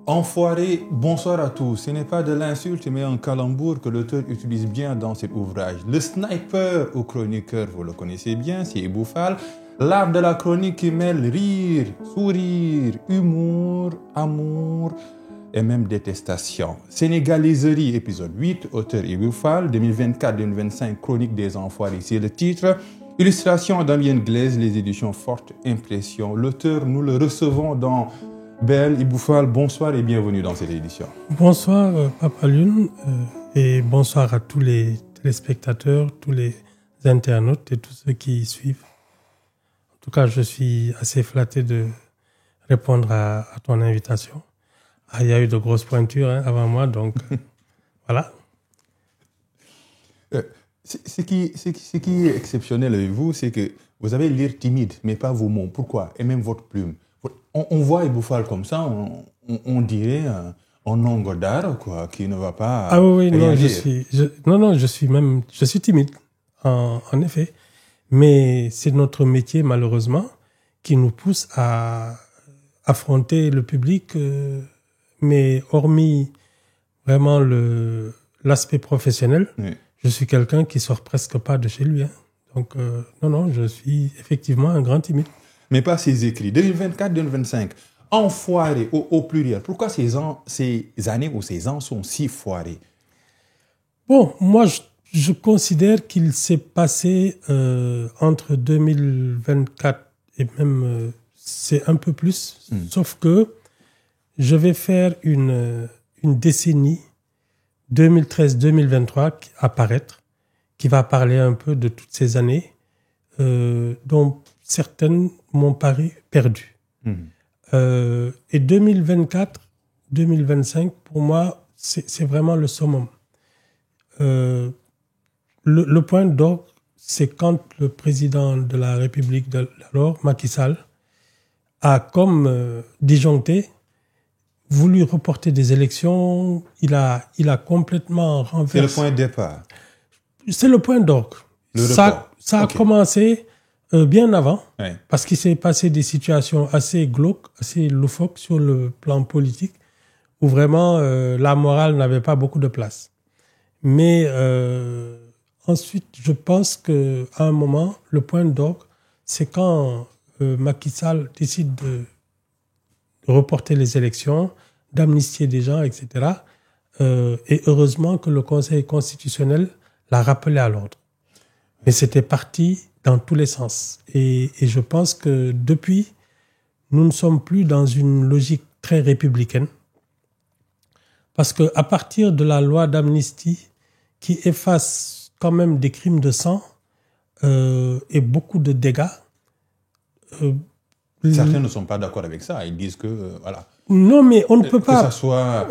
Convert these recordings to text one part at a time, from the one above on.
Enfoiré, bonsoir à tous. Ce n'est pas de l'insulte, mais un calembour que l'auteur utilise bien dans cet ouvrage. Le sniper ou chroniqueur, vous le connaissez bien, c'est Ibou Fall. L'art de la chronique qui mêle rire, sourire, humour, amour et même détestation. Sénégaliserie, épisode 8, auteur Ibou Fall, 2024-2025, chronique des enfoirés. C'est le titre. Illustration Damien Glaise, les éditions Forte Impression. L'auteur, nous le recevons dans Belle Ibou Fall. Bonsoir et bienvenue dans cette édition. Bonsoir Papa Lune et bonsoir à tous les téléspectateurs, tous les internautes et tous ceux qui suivent. En tout cas, je suis assez flatté de répondre à ton invitation. Il y a eu de grosses pointures avant moi, donc voilà. Ce qui est exceptionnel avec vous, c'est que vous avez l'air timide, mais pas vos mots. Pourquoi? Et même votre plume. On voit Ibou Fall comme ça, on dirait un ongle d'art, quoi, qui ne va pas. Ah oui, non, je suis timide, en effet. Mais c'est notre métier, malheureusement, qui nous pousse à affronter le public. Mais hormis vraiment l'aspect professionnel, oui. Je suis quelqu'un qui sort presque pas de chez lui. Donc, non, je suis effectivement un grand timide. Mais pas ces écrits. 2024-2025, enfoirés au pluriel. Pourquoi ces années ou ces ans sont si foirés? Bon, moi, je considère qu'il s'est passé entre 2024 et même c'est un peu plus. Sauf que je vais faire une décennie 2013-2023 apparaître, qui va parler un peu de toutes ces années dont certaines m'ont paru perdues. Et 2024-2025, pour moi, c'est vraiment le summum. Le point d'orgue, c'est quand le président de la République d'alors, Macky Sall, a comme disjoncté, voulu reporter des élections. Il a complètement renversé. C'est le point de départ. C'est le point d'orgue. Ça a commencé bien avant, oui. Parce qu'il s'est passé des situations assez glauques, assez loufoques sur le plan politique, où vraiment la morale n'avait pas beaucoup de place. Mais ensuite, je pense qu'à un moment, le point d'orgue, c'est quand Macky Sall décide de reporter les élections, d'amnistier des gens, etc. Et heureusement que le Conseil constitutionnel l'a rappelé à l'ordre. Mais c'était parti dans tous les sens. Et je pense que depuis, nous ne sommes plus dans une logique très républicaine. Parce qu'à partir de la loi d'amnistie qui efface quand même des crimes de sang et beaucoup de dégâts, certains ne sont pas d'accord avec ça. Ils disent que, voilà. Non, mais on ne peut pas. Que ce soit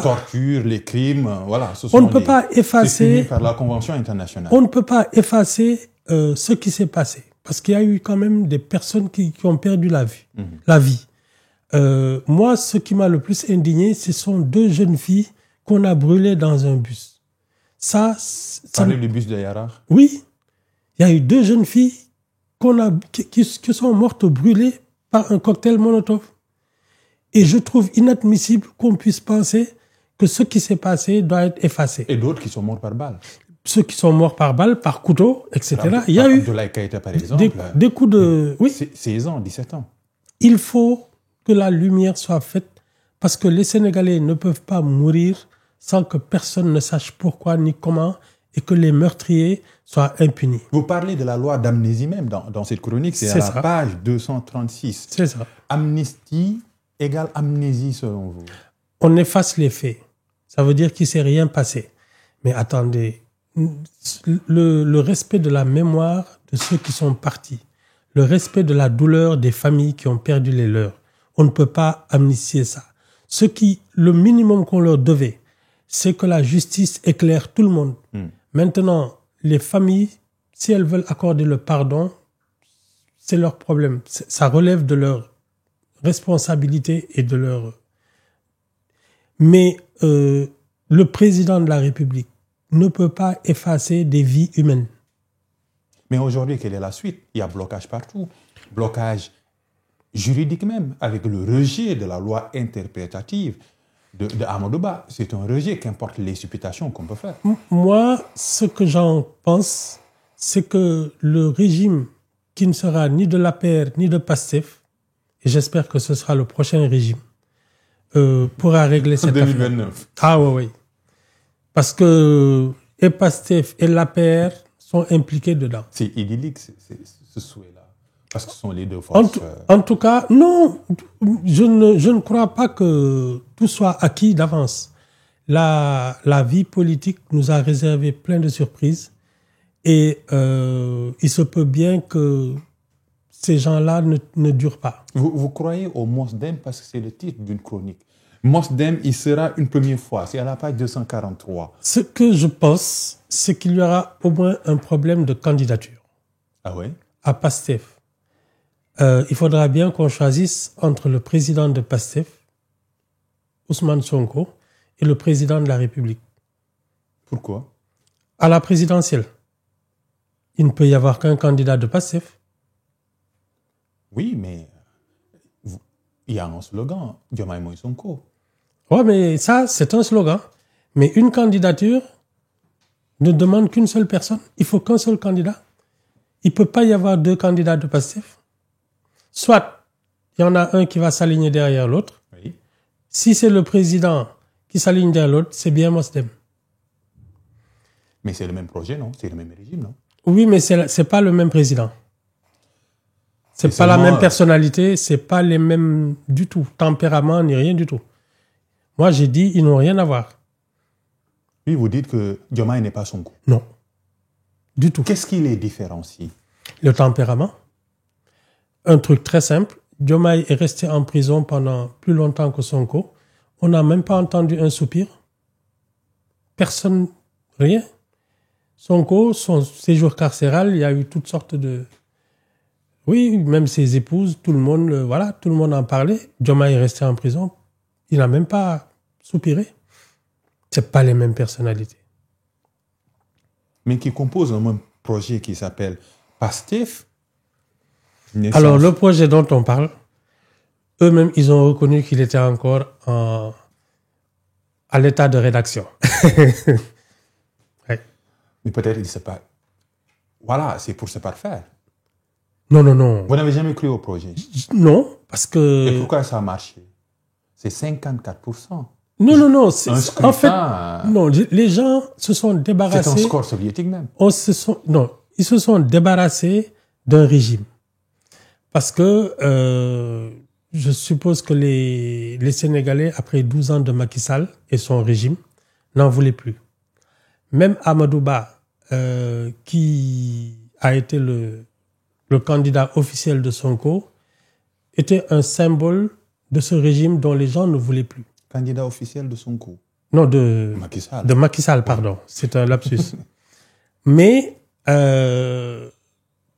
torture, les crimes, voilà. On ne peut pas effacer. C'est puni par la Convention internationale. On ne peut pas effacer ce qui s'est passé. Parce qu'il y a eu quand même des personnes qui ont perdu la vie. Moi, ce qui m'a le plus indigné, ce sont 2 jeunes filles qu'on a brûlées dans un bus. Parlez du bus de Yarar? Oui. Il y a eu 2 jeunes filles qui sont mortes brûlées par un cocktail Molotov. Et je trouve inadmissible qu'on puisse penser que ce qui s'est passé doit être effacé. Et d'autres qui sont morts par balle. Ceux qui sont morts par balle, par couteau, etc. Il y a eu Abdoulaye Keïta, par exemple, des coups de... Oui. 16 ans, 17 ans. Il faut que la lumière soit faite parce que les Sénégalais ne peuvent pas mourir sans que personne ne sache pourquoi ni comment et que les meurtriers soient impunis. Vous parlez de la loi d'amnésie même dans cette chronique, c'est à la page 236. C'est ça. Amnistie égale amnésie selon vous? On efface les faits. Ça veut dire qu'il ne s'est rien passé. Mais attendez, le respect de la mémoire de ceux qui sont partis, le respect de la douleur des familles qui ont perdu les leurs, on ne peut pas amnistier ça. Le minimum qu'on leur devait, c'est que la justice éclaire tout le monde. Maintenant, les familles, si elles veulent accorder le pardon, c'est leur problème. Ça relève de leur responsabilité et de leur... Mais le président de la République ne peut pas effacer des vies humaines. Mais aujourd'hui, quelle est la suite? Il y a blocage partout. Blocage juridique même, avec le rejet de la loi interprétative. de Amadou Ba. C'est un rejet, qu'importe les supputations qu'on peut faire. Moi, ce que j'en pense, c'est que le régime qui ne sera ni de l'APR ni de PASTEF, et j'espère que ce sera le prochain régime, pourra régler cette 2029. affaire. Ah oui. Parce que et PASTEF et l'APR sont impliqués dedans. C'est idyllique, ce souhait-là. Parce que ce sont les deux forces. En tout cas, non, je ne crois pas que tout soit acquis d'avance. La vie politique nous a réservé plein de surprises et il se peut bien que ces gens-là ne durent pas. Vous croyez au MOSDEM parce que c'est le titre d'une chronique. MOSDEM, il sera une première fois. C'est à la page 243. Ce que je pense, c'est qu'il y aura au moins un problème de candidature. Ah ouais? À PASTEF. Il faudra bien qu'on choisisse entre le président de PASTEF, Ousmane Sonko, et le président de la République. Pourquoi? À la présidentielle, il ne peut y avoir qu'un candidat de PASTEF. Oui, mais il y a un slogan, Diomaye Moïse Sonko. Oui, mais ça, c'est un slogan. Mais une candidature ne demande qu'une seule personne. Il faut qu'un seul candidat. Il ne peut pas y avoir deux candidats de PASTEF. Soit, il y en a un qui va s'aligner derrière l'autre. Oui. Si c'est le président qui s'aligne derrière l'autre, c'est bien MOSDEM. Mais c'est le même projet, non? C'est le même régime, non? Oui, mais c'est pas le même président. C'est pas la même personnalité, c'est pas les mêmes du tout. Tempérament, ni rien du tout. Moi, j'ai dit, ils n'ont rien à voir. Oui, vous dites que Diomaye n'est pas Sonko. Non. Du tout. Qu'est-ce qui les différencie? Le tempérament. Un truc très simple. Diomaye est resté en prison pendant plus longtemps que Sonko. On n'a même pas entendu un soupir. Personne, rien. Sonko, son séjour carcéral, il y a eu toutes sortes de... Oui, même ses épouses, tout le monde, tout le monde en parlait. Diomaye est resté en prison. Il n'a même pas soupiré. C'est pas les mêmes personnalités. Mais qui composent un même projet qui s'appelle PASTEF. Alors, le projet dont on parle, eux-mêmes, ils ont reconnu qu'il était encore à l'état de rédaction. Ouais. Mais peut-être il ne sait pas. Voilà, c'est pour se parfaire. Non. Vous n'avez jamais cru au projet? Non, parce que... Et pourquoi ça a marché? C'est 54%. Non. En fait, non, les gens se sont débarrassés... C'est un score soviétique même. Ils se sont débarrassés d'un régime. Parce que je suppose que les Sénégalais, après 12 ans de Macky Sall et son régime, n'en voulaient plus. Même Amadou Ba, qui a été le candidat officiel de Sonko, était un symbole de ce régime dont les gens ne voulaient plus. Candidat officiel de Sonko? Non, de Macky Sall, pardon. C'est un lapsus. Mais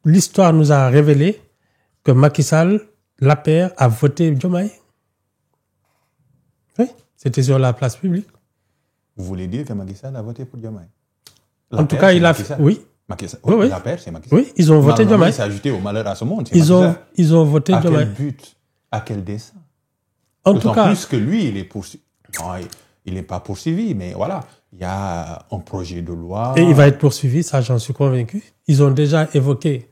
l'histoire nous a révélé que Macky Sall, l'APR, a voté Diomaye. Oui, c'était sur la place publique. Vous voulez dire que Macky Sall a voté pour Diomaye? En tout cas, il a fait... Oui. Oui. L'APR, c'est Macky Sall. Oui, ils ont voté Diomaye. Il s'est ajouté au malheur à ce monde. Ils ont voté Diomaye. À quel but? À quel dessein? En tout cas... plus que lui, il est poursuivi. Non, il n'est pas poursuivi, mais voilà. Il y a un projet de loi. Et il va être poursuivi, ça j'en suis convaincu. Ils ont déjà évoqué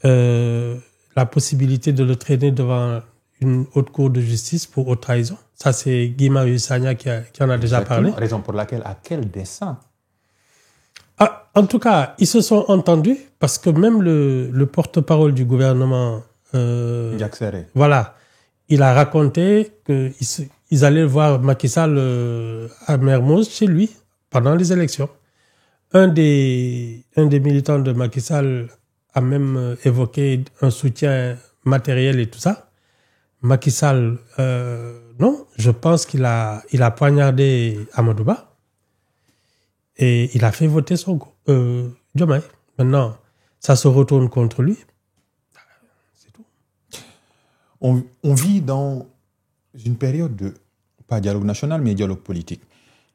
la possibilité de le traîner devant une haute cour de justice pour haute trahison. Ça, c'est Guy Marius Sagna qui en a déjà parlé. Raison pour laquelle, à quel dessein? En tout cas, ils se sont entendus parce que même le porte-parole du gouvernement... Jacques Serré. Voilà. Il a raconté qu'ils allaient voir Macky Sall à Mermoz, chez lui, pendant les élections. Un des militants de Macky Sall a même évoqué un soutien matériel et tout ça. Macky Sall, non, je pense qu'il a poignardé Amadou Ba et il a fait voter Diomaye. Maintenant, ça se retourne contre lui. C'est tout. On vit dans une période de, pas dialogue national, mais dialogue politique.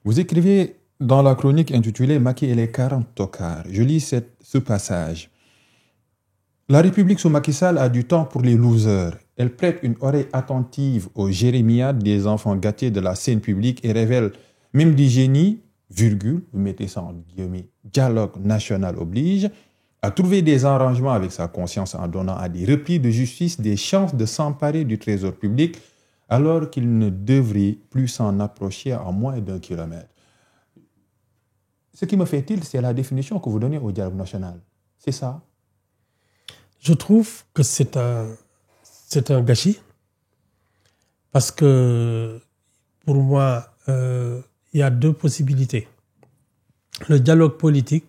Vous écrivez dans la chronique intitulée « Macky et les 40 tocards ». Je lis ce passage. « La République sous Macky Sall a du temps pour les losers. Elle prête une oreille attentive aux jérémiades des enfants gâtés de la scène publique et révèle même du génie, virgule, vous mettez ça en guillemets, dialogue national oblige, à trouver des arrangements avec sa conscience en donnant à des repris de justice des chances de s'emparer du trésor public alors qu'il ne devrait plus s'en approcher à moins d'1 kilomètre. Ce qui me fait tilt, c'est la définition que vous donnez au dialogue national. C'est ça? Je trouve que c'est un gâchis parce que pour moi, il y a 2 possibilités. Le dialogue politique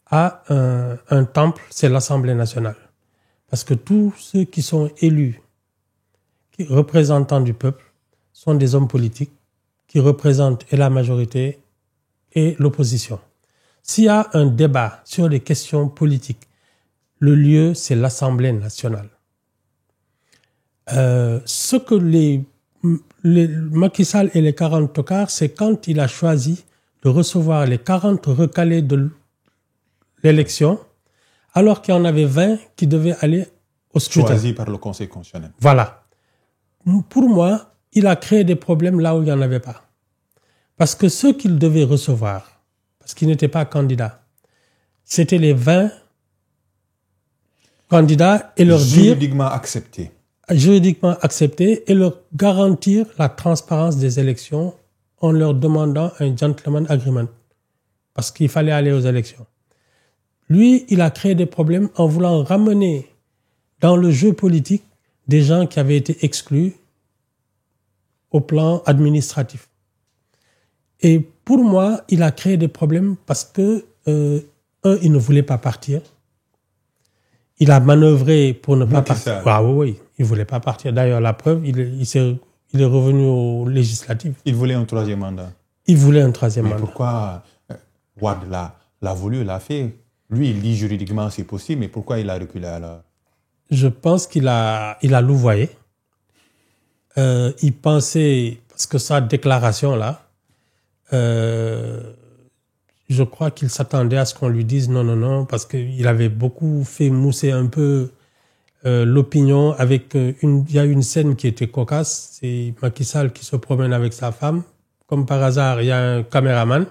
a un temple, c'est l'Assemblée nationale. Parce que tous ceux qui sont élus, qui représentants du peuple, sont des hommes politiques qui représentent et la majorité et l'opposition. S'il y a un débat sur les questions politiques, le lieu, c'est l'Assemblée nationale. Ce que les Macky Sall et les 40 tocards, c'est quand il a choisi de recevoir les 40 recalés de l'élection, alors qu'il y en avait 20 qui devaient aller au scrutin. Choisis par le Conseil constitutionnel. Voilà. Pour moi, il a créé des problèmes là où il n'y en avait pas. Parce que ceux qu'il devait recevoir, parce qu'il n'était pas candidat, c'était les 20 candidats et leur juridiquement acceptés. Juridiquement acceptés et leur garantir la transparence des élections en leur demandant un gentleman agreement. Parce qu'il fallait aller aux élections. Lui, il a créé des problèmes en voulant ramener dans le jeu politique des gens qui avaient été exclus au plan administratif. Et pour moi, il a créé des problèmes parce que, il ne voulait pas partir. Il a manœuvré pour ne pas partir. Ah oui, il ne voulait pas partir. D'ailleurs, la preuve, il est revenu au législatif. Il voulait un 3e mandat. Il voulait un 3e mandat. Pourquoi Wade l'a voulu, l'a fait? Lui, il dit juridiquement c'est possible, mais pourquoi il a reculé alors? Je pense qu'il a louvoyé. Il pensait, parce que sa déclaration-là, je crois qu'il s'attendait à ce qu'on lui dise non, parce qu'il avait beaucoup fait mousser un peu l'opinion avec il y a une scène qui était cocasse, c'est Macky Sall qui se promène avec sa femme. Comme par hasard, il y a un caméraman.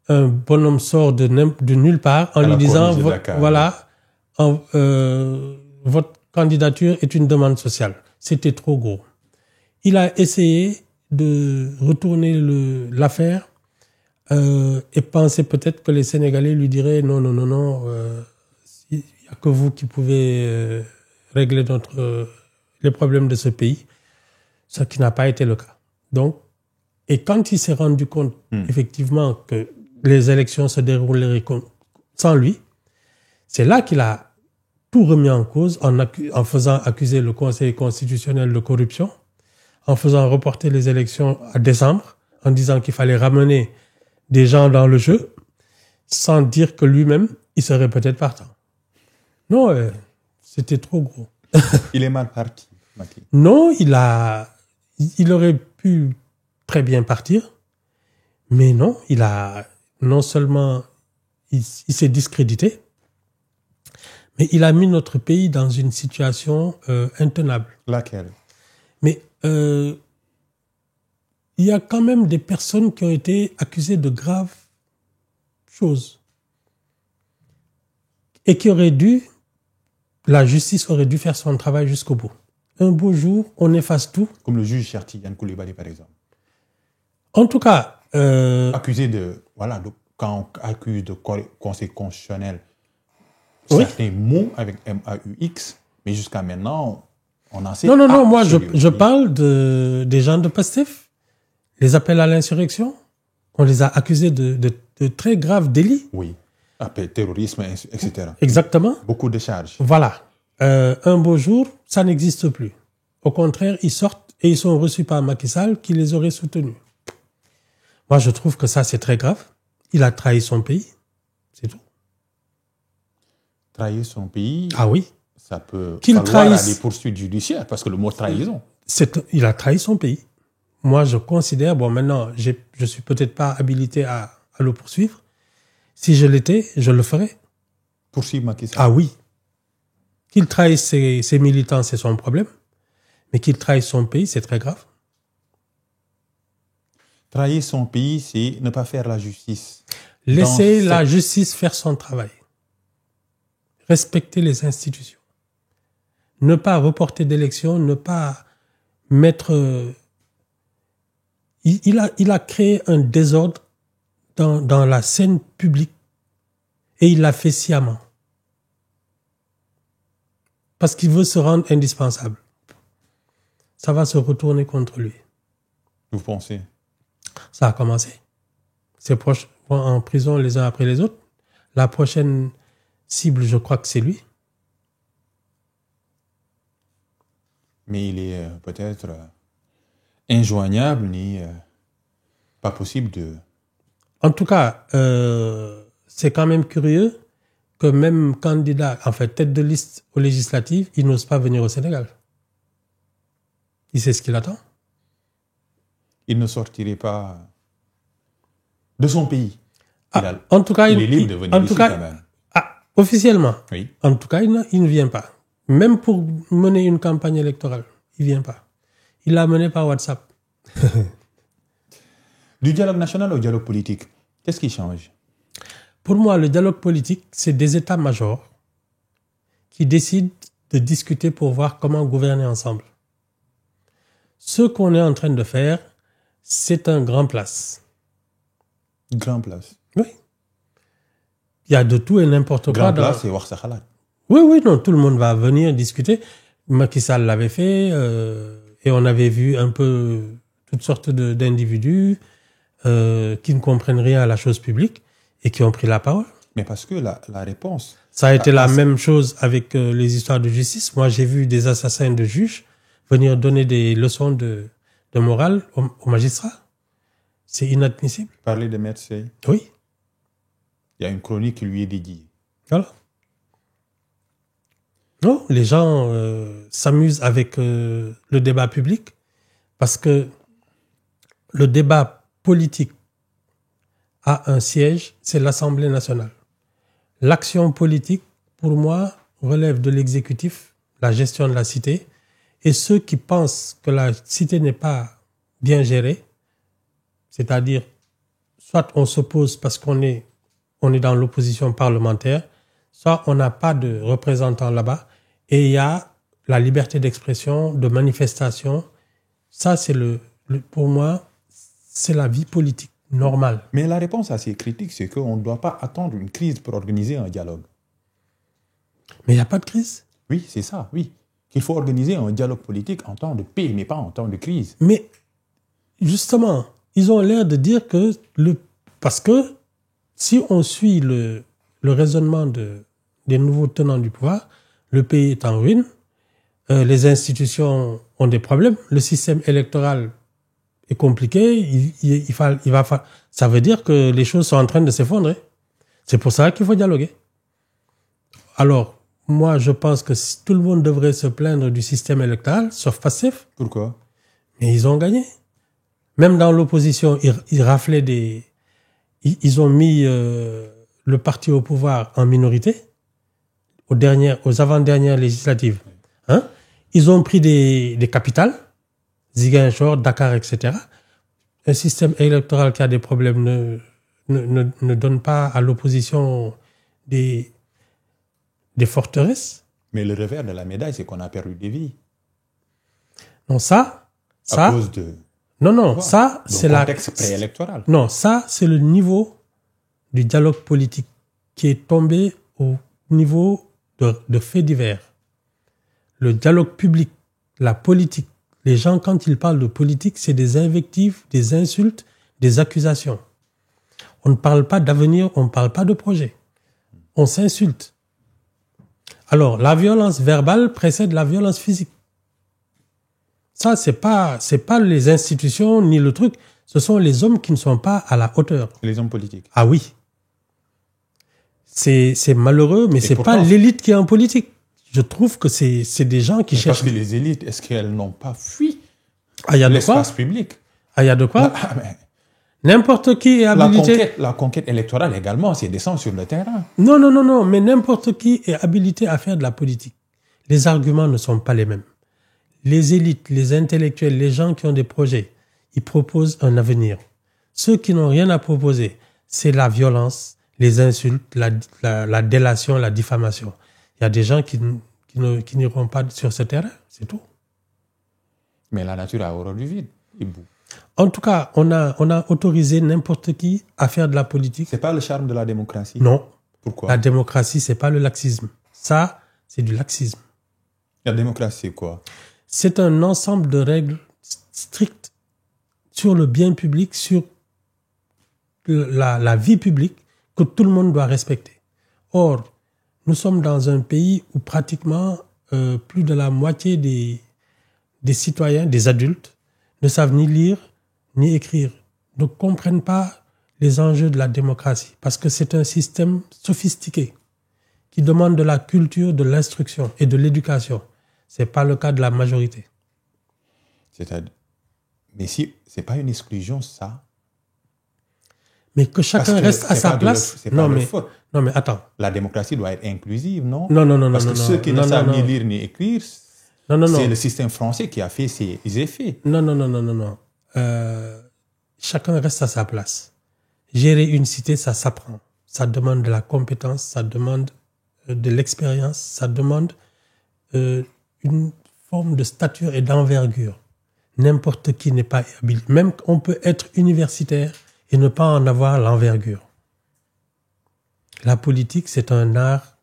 Un bonhomme sort de nulle part en lui disant voilà, votre candidature est une demande sociale. C'était trop gros. Il a essayé de retourner l'affaire et pensait peut-être que les Sénégalais lui diraient non, il n'y a que vous qui pouvez régler les problèmes de ce pays, ce qui n'a pas été le cas. Donc, et quand il s'est rendu compte effectivement que les élections se dérouleraient sans lui, c'est là qu'il a tout remis en cause en faisant accuser le Conseil constitutionnel de corruption, en faisant reporter les élections à décembre, en disant qu'il fallait ramener des gens dans le jeu, sans dire que lui-même, il serait peut-être partant. Non, c'était trop gros. Il est mal parti, Macky. Non, il aurait pu très bien partir, mais non seulement il s'est discrédité, mais il a mis notre pays dans une situation intenable. Laquelle? Mais il y a quand même des personnes qui ont été accusées de graves choses et la justice aurait dû faire son travail jusqu'au bout. Un beau jour, on efface tout. Comme le juge Cherti Yann Coulibaly, par exemple. En tout cas... accusé quand on accuse de Conseil constitutionnel, certains mots avec MAUX, mais jusqu'à maintenant, on en sait... Non, moi je parle des gens de Pastef. Les appels à l'insurrection, on les a accusés de très graves délits. Oui, appel terrorisme, etc. Exactement. Beaucoup de charges. Voilà. Un beau jour, ça n'existe plus. Au contraire, ils sortent et ils sont reçus par Macky Sall qui les aurait soutenus. Moi, je trouve que ça, c'est très grave. Il a trahi son pays. C'est tout. Trahir son pays? Ah oui. Ça peut falloir des poursuites judiciaires, parce que le mot trahison... Il a trahi son pays. Moi, je considère... Bon, maintenant, je suis peut-être pas habilité à le poursuivre. Si je l'étais, je le ferais. Poursuivre Macky Sall? Ah oui. Qu'il trahisse ses militants, c'est son problème. Mais qu'il trahisse son pays, c'est très grave. Trahir son pays, c'est ne pas faire la justice. Laisser la justice faire son travail. Respecter les institutions. Ne pas reporter d'élections, ne pas mettre... Il a créé un désordre dans la scène publique et il l'a fait sciemment. Parce qu'il veut se rendre indispensable. Ça va se retourner contre lui. Vous pensez? Ça a commencé. Ses proches vont en prison les uns après les autres. La prochaine cible, je crois que c'est lui. Mais il est peut-être injoignable ni pas possible de... En tout cas, c'est quand même curieux que même candidat, en fait, tête de liste aux législatives, il n'ose pas venir au Sénégal. Il sait ce qu'il attend. Il ne sortirait pas de son pays. En tout cas, il est libre de venir ici quand même. Officiellement. Oui. En tout cas, il ne vient pas. Même pour mener une campagne électorale, il ne vient pas. Il l'a mené par WhatsApp. Du dialogue national au dialogue politique, qu'est-ce qui change? Pour moi, le dialogue politique, c'est des états-majors qui décident de discuter pour voir comment gouverner ensemble. Ce qu'on est en train de faire, c'est un grand place. Grand place? Oui. Il y a de tout et n'importe quoi. Grand place, c'est wax sa khalat. Oui, non, tout le monde va venir discuter. Macky Sall l'avait fait et on avait vu un peu toutes sortes d'individus qui ne comprennent rien à la chose publique et qui ont pris la parole. Mais parce que la réponse... Ça a été la même chose avec les histoires de justice. Moi, j'ai vu des assassins de juges venir donner des leçons de morale aux magistrats. C'est inadmissible. Parler de Maître Sey. Oui. Il y a une chronique qui lui est dédiée. Voilà. Non, les gens s'amusent avec le débat public parce que le débat politique a un siège, c'est l'Assemblée nationale. L'action politique, pour moi, relève de l'exécutif, la gestion de la cité, et ceux qui pensent que la cité n'est pas bien gérée, c'est-à-dire soit on s'oppose parce qu'on est dans l'opposition parlementaire, soit on n'a pas de représentants là-bas, et il y a la liberté d'expression, de manifestation. Ça, c'est pour moi, c'est la vie politique normale. Mais la réponse à ces critiques, c'est qu'on ne doit pas attendre une crise pour organiser un dialogue. Mais il n'y a pas de crise. Oui, c'est ça, oui. Qu'il faut organiser un dialogue politique en temps de paix, mais pas en temps de crise. Mais justement, ils ont l'air de dire que... Parce que si on suit le raisonnement des nouveaux tenants du pouvoir, le pays est en ruine, les institutions ont des problèmes, le système électoral est compliqué, ça veut dire que les choses sont en train de s'effondrer. C'est pour ça qu'il faut dialoguer. Alors, moi, je pense que tout le monde devrait se plaindre du système électoral, sauf Pastef. Pourquoi? Mais ils ont gagné. Même dans l'opposition, ils raflaient ils ont mis le parti au pouvoir en minorité aux avant-dernières législatives. Hein? Ils ont pris des capitales, Ziguinchor, Dakar, etc. Un système électoral qui a des problèmes ne donne pas à l'opposition des forteresses. Mais le revers de la médaille, c'est qu'on a perdu des vies. Non, ça... À cause de... Non, ça, c'est la... contexte préélectoral. Non, ça, c'est le niveau du dialogue politique qui est tombé au niveau de faits divers. Le dialogue public, la politique, les gens, quand ils parlent de politique, c'est des invectives, des insultes, des accusations. On ne parle pas d'avenir, on ne parle pas de projet. On s'insulte. Alors, la violence verbale précède la violence physique. Ça, c'est pas les institutions ni le truc. Ce sont les hommes qui ne sont pas à la hauteur. Les hommes politiques. Ah oui. C'est malheureux, mais c'est pas l'élite qui est en politique. Je trouve que c'est des gens qui cherchent... Parce que les élites, est-ce qu'elles n'ont pas fui l'espace public? Ah, il y a de quoi? N'importe qui est habilité... La conquête électorale également, c'est descendre sur le terrain. Non, mais n'importe qui est habilité à faire de la politique. Les arguments ne sont pas les mêmes. les élites, les intellectuels, les gens qui ont des projets, ils proposent un avenir. Ceux qui n'ont rien à proposer, c'est la violence, les insultes, la délation, la diffamation. Il y a des gens qui n'iront pas sur ce terrain, c'est tout. Mais la nature a horreur du vide. En tout cas, on a autorisé n'importe qui à faire de la politique. C'est pas le charme de la démocratie? Non. Pourquoi? La démocratie, c'est pas le laxisme. Ça, c'est du laxisme. La démocratie, c'est quoi? C'est un ensemble de règles strictes sur le bien public, sur la vie publique, que tout le monde doit respecter. Or, nous sommes dans un pays où pratiquement plus de la moitié des citoyens, des adultes, ne savent ni lire ni écrire, ne comprennent pas les enjeux de la démocratie, parce que c'est un système sophistiqué qui demande de la culture, de l'instruction et de l'éducation. Ce n'est pas le cas de la majorité. Mais si c'est pas une exclusion, ça. Mais que chacun reste à sa place. C'est pas leur faute. Non, mais attends. La démocratie doit être inclusive, non? Non. Parce que ceux qui ne savent ni lire ni écrire, c'est le système français qui a fait ses effets. Non. Chacun reste à sa place. Gérer une cité, ça s'apprend. Ça demande de la compétence, ça demande de l'expérience, ça demande une forme de stature et d'envergure. N'importe qui n'est pas habile. Même on peut être universitaire et ne pas en avoir l'envergure. La politique, c'est un art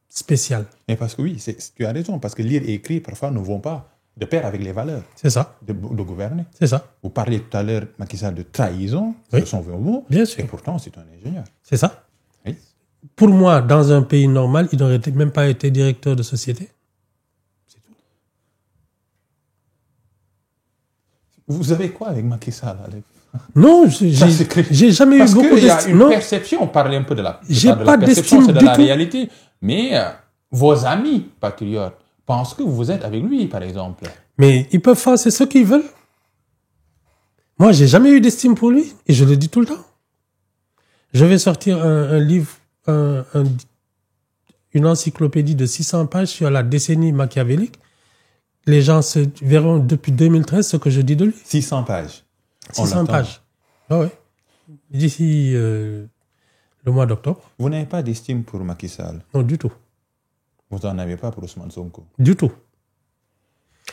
spécial. Mais parce que oui, tu as raison, parce que lire et écrire, parfois, ne vont pas de pair avec les valeurs. C'est ça. De gouverner. C'est ça. Vous parliez tout à l'heure, Macky Sall, de trahison, oui. Ce sont vos mots. Bien sûr. Et pourtant, c'est un ingénieur. C'est ça. Oui. Pour moi, dans un pays normal, il n'aurait même pas été directeur de société. C'est tout. Vous avez quoi avec Macky Sall, Alex? Non, j'ai jamais eu beaucoup d'estime. Parce qu'il y a une perception, on parlait un peu de la perception, c'est de la réalité. Mais vos amis patriotes pensent que vous êtes avec lui, par exemple. Mais ils peuvent faire ce qu'ils veulent. Moi, j'ai jamais eu d'estime pour lui, et je le dis tout le temps. Je vais sortir un livre, une encyclopédie de 600 pages sur la décennie machiavélique. Les gens verront depuis 2013 ce que je dis de lui. 600 pages. 600 pages. Ah ouais. D'ici le mois d'octobre. Vous n'avez pas d'estime pour Macky Sall? Non, du tout. Vous n'en avez pas pour Ousmane Sonko? Du tout.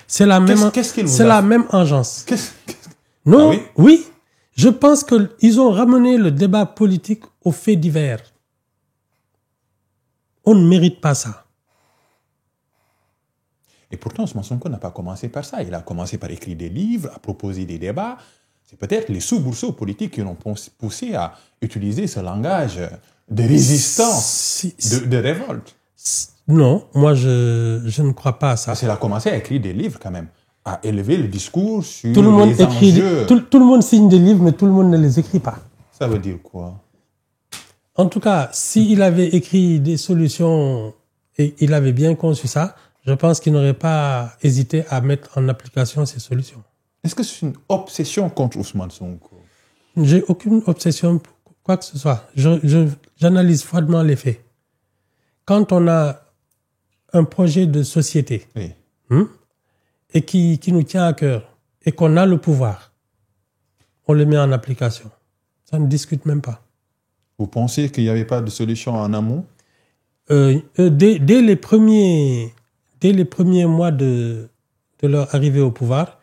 C'est la même engeance. Non, ah oui. Je pense qu'ils ont ramené le débat politique aux faits divers. On ne mérite pas ça. Et pourtant, Ousmane Sonko n'a pas commencé par ça. Il a commencé par écrire des livres, à proposer des débats. C'est peut-être les soubresauts politiques qui l'ont poussé à utiliser ce langage de résistance, de révolte. Non, moi, je ne crois pas à ça. Parce qu'il a commencé à écrire des livres quand même, à élever le discours sur tout le monde les enjeux. Tout le monde signe des livres, mais tout le monde ne les écrit pas. Ça veut dire quoi? En tout cas, s'il avait écrit des solutions et il avait bien conçu ça, je pense qu'il n'aurait pas hésité à mettre en application ces solutions. Est-ce que c'est une obsession contre Ousmane Sonko? J'ai aucune obsession pour quoi que ce soit. J'analyse froidement les faits. Quand on a un projet de société oui. Et qui nous tient à cœur et qu'on a le pouvoir, on le met en application. Ça ne discute même pas. Vous pensez qu'il n'y avait pas de solution en amont? Dès les premiers mois de leur arrivée au pouvoir,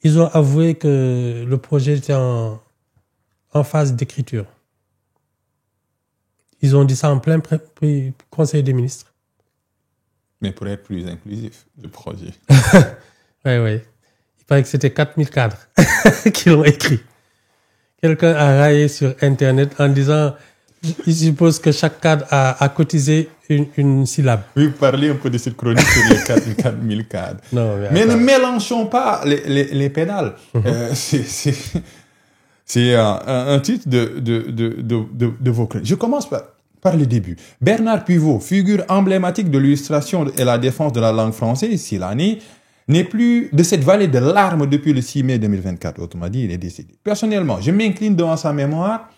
ils ont avoué que le projet était en phase d'écriture. Ils ont dit ça en plein Conseil des ministres. Mais pour être plus inclusif, le projet. Oui. Il paraît que c'était 4000 cadres qui l'ont écrit. Quelqu'un a raillé sur Internet en disant, il suppose que chaque cadre a cotisé une syllabe. Oui, vous parlez un peu de cette chronique sur les 4000 cadres. Non, mais ne mélangeons pas les pédales. C'est un titre de vos chroniques. Je commence par le début. Bernard Pivot, figure emblématique de l'illustration et la défense de la langue française, Silani, n'est plus de cette vallée de larmes depuis le 6 mai 2024. Autrement dit, il est décédé. Personnellement, je m'incline devant sa mémoire,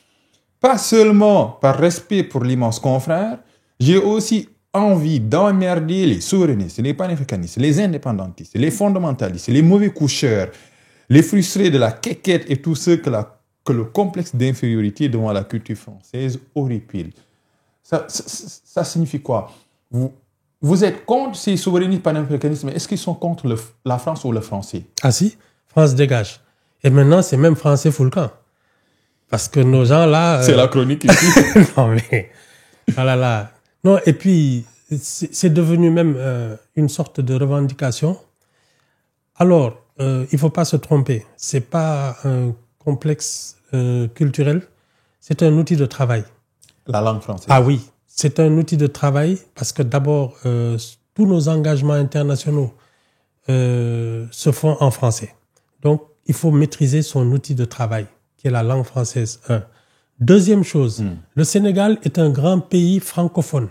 pas seulement par respect pour l'immense confrère, j'ai aussi envie d'emmerder les souverainistes, les panafricanistes, les indépendantistes, les fondamentalistes, les mauvais coucheurs, les frustrés de la quéquette et tous ceux que le complexe d'infériorité devant la culture française horripile. Ça signifie quoi? Vous êtes contre ces souverainistes panafricanistes, mais est-ce qu'ils sont contre la France ou le français? Ah si, France dégage. Et maintenant, c'est même français full camp. Parce que nos gens là... C'est la chronique ici. Non mais... Ah là là. Non, et puis, c'est devenu même une sorte de revendication. Alors, il ne faut pas se tromper. Ce n'est pas un complexe culturel. C'est un outil de travail. La langue française. Ah oui, c'est un outil de travail parce que d'abord, tous nos engagements internationaux se font en français. Donc, il faut maîtriser son outil de travail, qui est la langue française. Deuxième chose, le Sénégal est un grand pays francophone.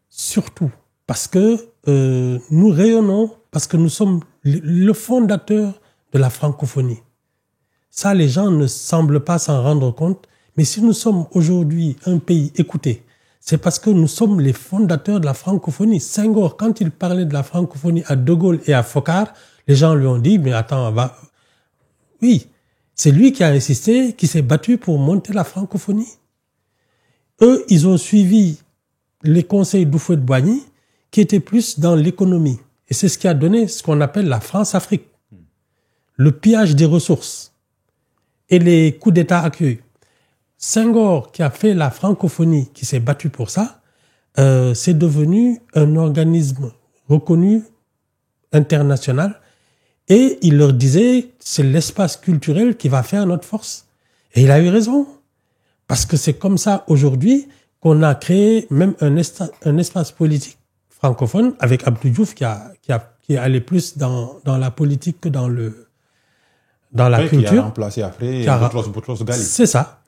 Surtout parce que nous rayonnons, parce que nous sommes le fondateur de la francophonie. Ça, les gens ne semblent pas s'en rendre compte. Mais si nous sommes aujourd'hui un pays écouté, c'est parce que nous sommes les fondateurs de la francophonie. Senghor, quand il parlait de la francophonie à De Gaulle et à Foccart, les gens lui ont dit, mais attends, oui, c'est lui qui a insisté, qui s'est battu pour monter la francophonie. Eux, ils ont suivi les conseils d'Houphouët-Boigny, qui étaient plus dans l'économie. Et c'est ce qui a donné ce qu'on appelle la France-Afrique. Le pillage des ressources et les coups d'État accueillis. Senghor, qui a fait la francophonie, qui s'est battu pour ça, c'est devenu un organisme reconnu international. Et il leur disait, c'est l'espace culturel qui va faire notre force. Et il a eu raison. Parce que c'est comme ça aujourd'hui qu'on a créé même un espace politique francophone avec Abdou Diouf qui est allé plus dans la politique que dans la culture. Qui a remplacé après Boutros Ghali. C'est ça.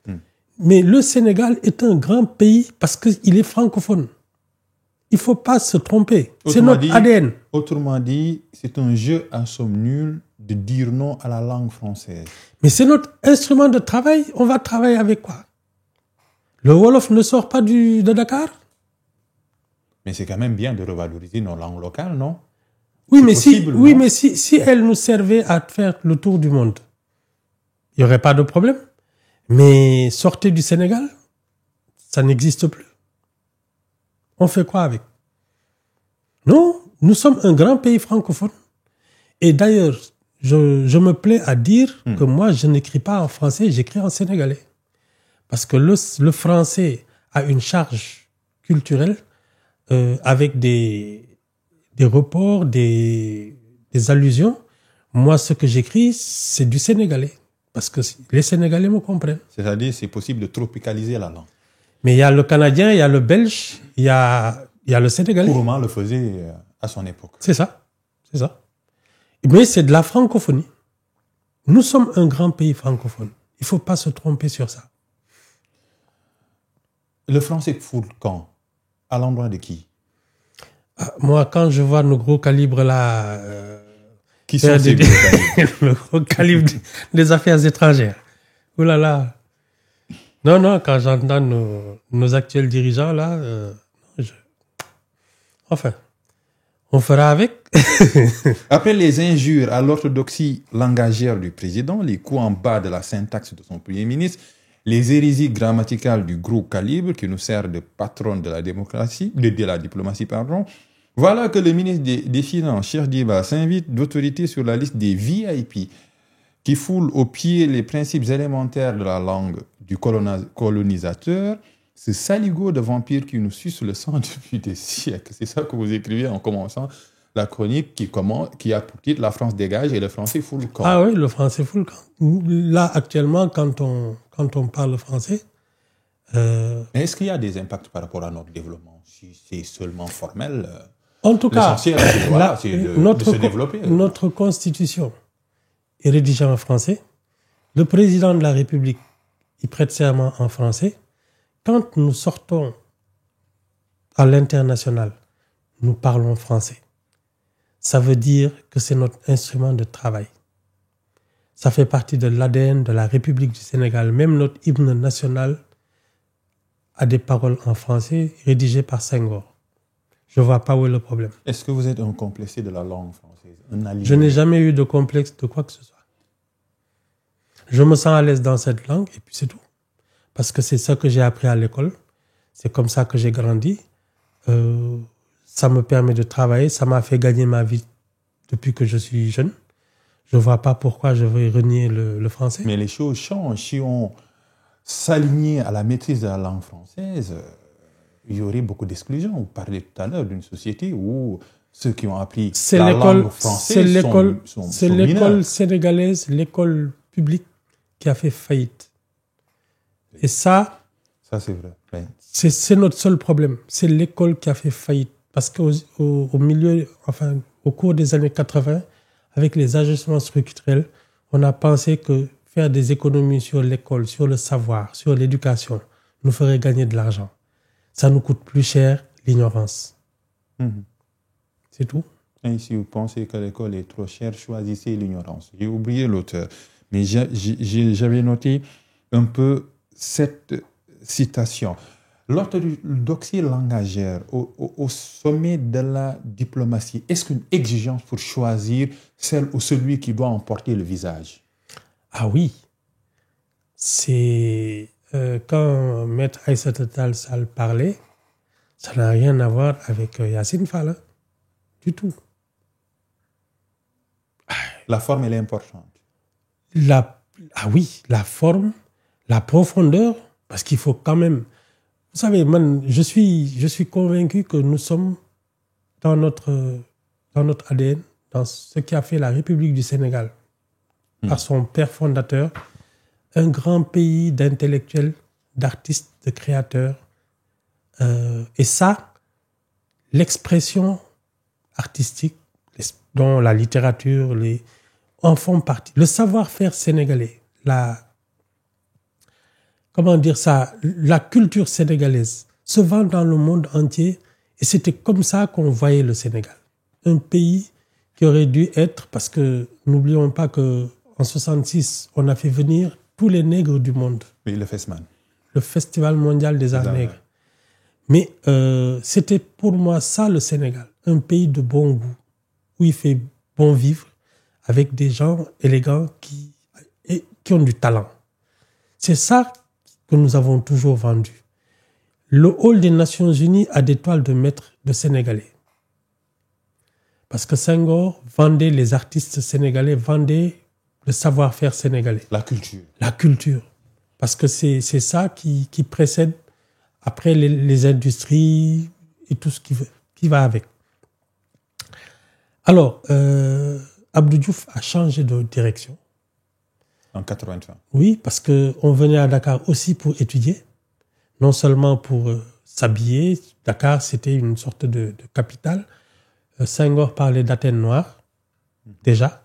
Mais le Sénégal est un grand pays parce qu'il est francophone. Il ne faut pas se tromper. C'est notre ADN. Autrement dit, c'est un jeu à somme nulle de dire non à la langue française. Mais c'est notre instrument de travail. On va travailler avec quoi? Le Wolof ne sort pas de Dakar? Mais c'est quand même bien de revaloriser nos langues locales, non? Oui, mais si elles nous servaient à faire le tour du monde, il n'y aurait pas de problème. Mais sortez du Sénégal, ça n'existe plus. On fait quoi avec? Non, nous sommes un grand pays francophone. Et d'ailleurs, je me plais à dire que moi, je n'écris pas en français, j'écris en sénégalais. Parce que le français a une charge culturelle avec des reports, des allusions. Moi, ce que j'écris, c'est du sénégalais. Parce que les Sénégalais me comprennent. C'est-à-dire, c'est possible de tropicaliser la langue. Mais il y a le Canadien, il y a le Belge, il y a le Sénégalais. Kourouma le faisait à son époque. C'est ça. Mais c'est de la francophonie. Nous sommes un grand pays francophone. Il ne faut pas se tromper sur ça. Le français fout le camp. À l'endroit de qui? Moi, quand je vois nos gros calibres là... Qui sont ces gros calibres? Le gros calibre des affaires étrangères. Ouh là là. Non, quand j'entends nos actuels dirigeants là... Enfin, on fera avec. Après les injures à l'orthodoxie langagière du président, les coups en bas de la syntaxe de son premier ministre, les hérésies grammaticales du gros calibre qui nous sert de patron de la diplomatie, voilà que le ministre des Finances, Cheikh Diba, s'invite d'autorité sur la liste des VIP qui foulent aux pieds les principes élémentaires de la langue du colonisateur, ce saligo de vampire qui nous suce le sang depuis des siècles. C'est ça que vous écrivez en commençant la chronique qui a pour titre « La France dégage » et le français fout le camp. Ah oui, le français fout le camp. Là, actuellement, quand on parle français... Est-ce qu'il y a des impacts par rapport à notre développement? Si c'est seulement formel, en tout cas, c'est de se développer. Notre constitution est rédigée en français. Le président de la République, il prête serment en français. Quand nous sortons à l'international, nous parlons français. Ça veut dire que c'est notre instrument de travail. Ça fait partie de l'ADN de la République du Sénégal. Même notre hymne national a des paroles en français rédigées par Senghor. Je ne vois pas où est le problème. Est-ce que vous êtes un complexé de la langue française? Je n'ai jamais eu de complexe de quoi que ce soit. Je me sens à l'aise dans cette langue et puis c'est tout. Parce que c'est ça que j'ai appris à l'école. C'est comme ça que j'ai grandi. Ça me permet de travailler. Ça m'a fait gagner ma vie depuis que je suis jeune. Je ne vois pas pourquoi je vais renier le français. Mais les choses changent. Si on s'alignait à la maîtrise de la langue française, il y aurait beaucoup d'exclusion. Vous parlez tout à l'heure d'une société où ceux qui ont appris la langue française sont C'est l'école sénégalaise, l'école publique qui a fait faillite. Et ça c'est vrai. Oui. C'est notre seul problème. C'est l'école qui a fait faillite. Parce au cours des années 80, avec les ajustements structurels, on a pensé que faire des économies sur l'école, sur le savoir, sur l'éducation, nous ferait gagner de l'argent. Ça nous coûte plus cher l'ignorance. C'est tout. Et si vous pensez que l'école est trop chère, choisissez l'ignorance. J'ai oublié l'auteur, mais j'avais noté un peu cette citation. L'orthodoxie langagière au sommet de la diplomatie, est-ce qu'une exigence pour choisir celle ou celui qui doit emporter le visage? Ah oui. C'est quand Maître Aïssata Tall Sall parlait, ça n'a rien à voir avec Yacine Fall, du tout. La forme, elle est importante. Ah oui, la forme, la profondeur, parce qu'il faut quand même... Vous savez, je suis convaincu que nous sommes dans notre ADN, dans ce qui a fait la République du Sénégal, par son père fondateur, un grand pays d'intellectuels, d'artistes, de créateurs. Et ça, l'expression artistique, dont la littérature, en font partie. Le savoir-faire sénégalais, la culture sénégalaise se vend dans le monde entier et c'était comme ça qu'on voyait le Sénégal. Un pays qui aurait dû être, parce que n'oublions pas qu'en 1966, on a fait venir tous les nègres du monde. Oui, le FESMAN. Le Festival mondial des arts nègres. Mais c'était pour moi ça le Sénégal, un pays de bon goût, où il fait bon vivre, avec des gens élégants qui ont du talent. C'est ça que nous avons toujours vendu. Le hall des Nations Unies a des toiles de maître de Sénégalais. Parce que Senghor vendait les artistes sénégalais, vendait le savoir-faire sénégalais. La culture. La culture. Parce que c'est ça qui précède après les industries et tout ce qui va avec. Alors, Abdou Diouf a changé de direction. En 80. Oui, parce qu'on venait à Dakar aussi pour étudier, non seulement pour s'habiller. Dakar, c'était une sorte de capitale. Senghor parlait d'Athènes noires, déjà.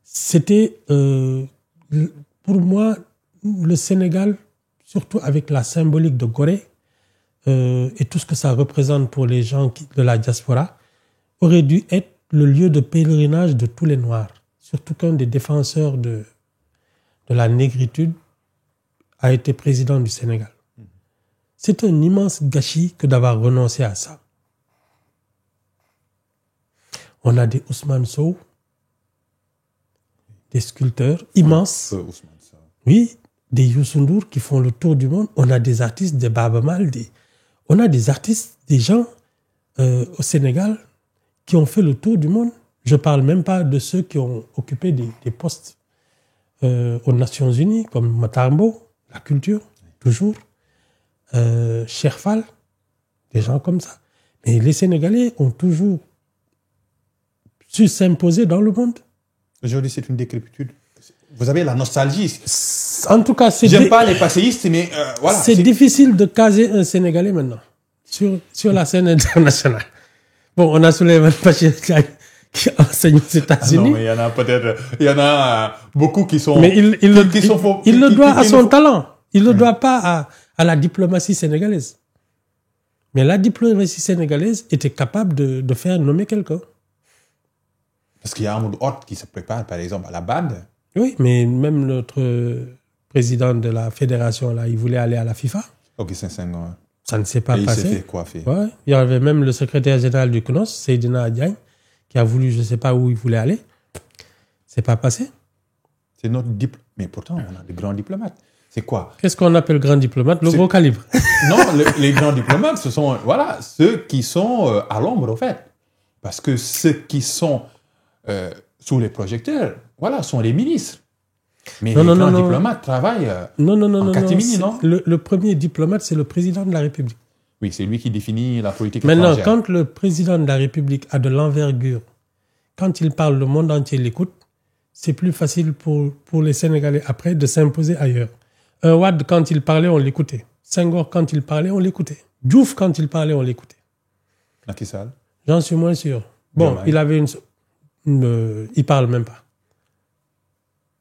C'était, pour moi, le Sénégal, surtout avec la symbolique de Gorée et tout ce que ça représente pour les gens de la diaspora, aurait dû être le lieu de pèlerinage de tous les Noirs. Surtout qu'un des défenseurs de la négritude a été président du Sénégal. C'est un immense gâchis que d'avoir renoncé à ça. On a des Ousmane Sow, des sculpteurs immenses. Oui, des Youssou N'Dour qui font le tour du monde. On a des artistes, des Baaba Maal, on a des artistes, des gens au Sénégal qui ont fait le tour du monde. Je ne parle même pas de ceux qui ont occupé des postes aux Nations Unies, comme Matarmbo, la culture, toujours. Cheikh Fall, des gens comme ça. Mais les Sénégalais ont toujours su s'imposer dans le monde. Aujourd'hui, c'est une décrépitude. Vous avez la nostalgie. En tout cas, j'aime pas les passéistes, mais voilà. C'est difficile de caser un Sénégalais maintenant sur la scène internationale. Bon, on a Souleymane Bachir qui enseigne aux États-Unis. Non, mais il y en a beaucoup qui sont. Mais il le doit à son talent. Il ne le doit pas à la diplomatie sénégalaise. Mais la diplomatie sénégalaise était capable de faire nommer quelqu'un. Parce qu'il y a un mode hôte qui se prépare, par exemple, à la BAD. Oui, mais même notre président de la fédération, là, il voulait aller à la FIFA. Augustin Senghor. Ça ne s'est pas passé. Il s'est fait coiffer. Ouais. Il y avait même le secrétaire général du CNOS, Seydina Diagne, qui a voulu, je ne sais pas où il voulait aller. C'est pas passé. C'est notre diplomate. Mais pourtant, on a de grands diplomates. C'est quoi? Qu'est-ce qu'on appelle grand diplomate? Le gros calibre. Non, les grands diplomates, ce sont ceux qui sont à l'ombre, au fait. Parce que ceux qui sont sous les projecteurs, sont les ministres. Mais les grands diplomates travaillent en catimini, non? Le premier diplomate, c'est le président de la République. Oui, c'est lui qui définit la politique étrangère. Maintenant, quand le président de la République a de l'envergure, quand il parle, le monde entier l'écoute, c'est plus facile pour les Sénégalais après de s'imposer ailleurs. Wade, quand il parlait, on l'écoutait. Senghor, quand il parlait, on l'écoutait. Diouf, quand il parlait, on l'écoutait. Macky Sall? J'en suis moins sûr. Bon, Diomaye. Il avait il parle même pas.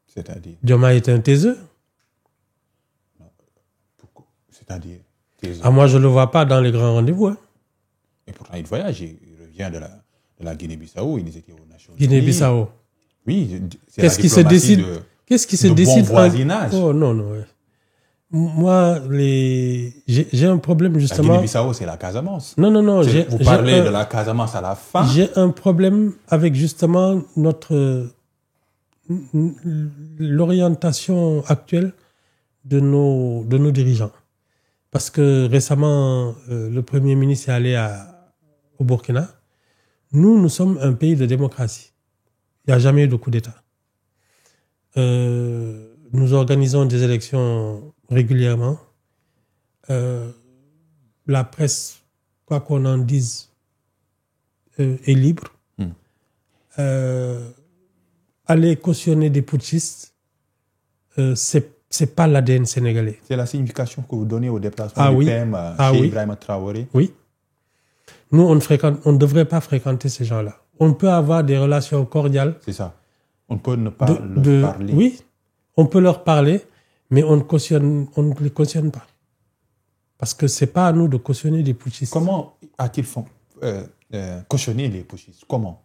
C'est-à-dire? Diomaye est un taiseux. C'est-à-dire? Taiseux. Moi, je le vois pas dans les grands rendez-vous. Hein. Et pourtant, il voyage. Il revient de la Guinée-Bissau. Il était aux Nations Unies. Guinée-Bissau. Oui. Qu'est-ce qui se décide? Qu'est-ce qui se décide? Bon voisinage. Oh non. Ouais. Moi, j'ai un problème justement. La Guinée-Bissau, c'est la Casamance. Non. Vous parlez de la Casamance à la fin. J'ai un problème avec justement l'orientation actuelle de nos dirigeants. Parce que récemment, le Premier ministre est allé au Burkina. Nous sommes un pays de démocratie. Il n'y a jamais eu de coup d'État. Nous organisons des élections régulièrement. La presse, quoi qu'on en dise, est libre. Aller cautionner des putschistes, c'est pas l'ADN sénégalais. C'est la signification que vous donnez au déplacement du PM chez Ibrahima Traoré. Oui. Nous, on ne devrait pas fréquenter ces gens-là. On peut avoir des relations cordiales. C'est ça. On peut ne pas leur parler. Oui, on peut leur parler, mais on ne les cautionne pas. Parce que c'est pas à nous de cautionner des putschistes. Comment a-t-il cautionné les putschistes? Comment?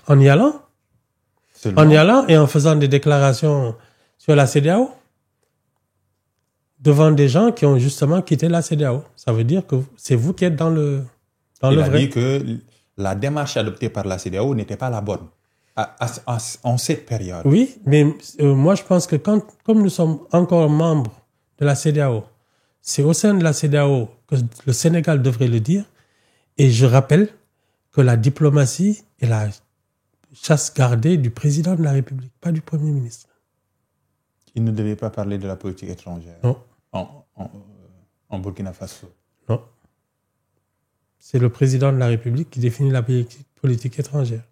En y allant. En y allant et en faisant des déclarations sur la CEDEAO devant des gens qui ont justement quitté la CEDEAO. Ça veut dire que c'est vous qui êtes dans le vrai. Il a dit que la démarche adoptée par la CEDEAO n'était pas la bonne en cette période. Oui, mais moi je pense que comme nous sommes encore membres de la CEDEAO, c'est au sein de la CEDEAO que le Sénégal devrait le dire. Et je rappelle que la diplomatie est la chasse gardée du président de la République, pas du Premier ministre. Il ne devait pas parler de la politique étrangère. Non. En Burkina Faso. Non. C'est le président de la République qui définit la politique étrangère.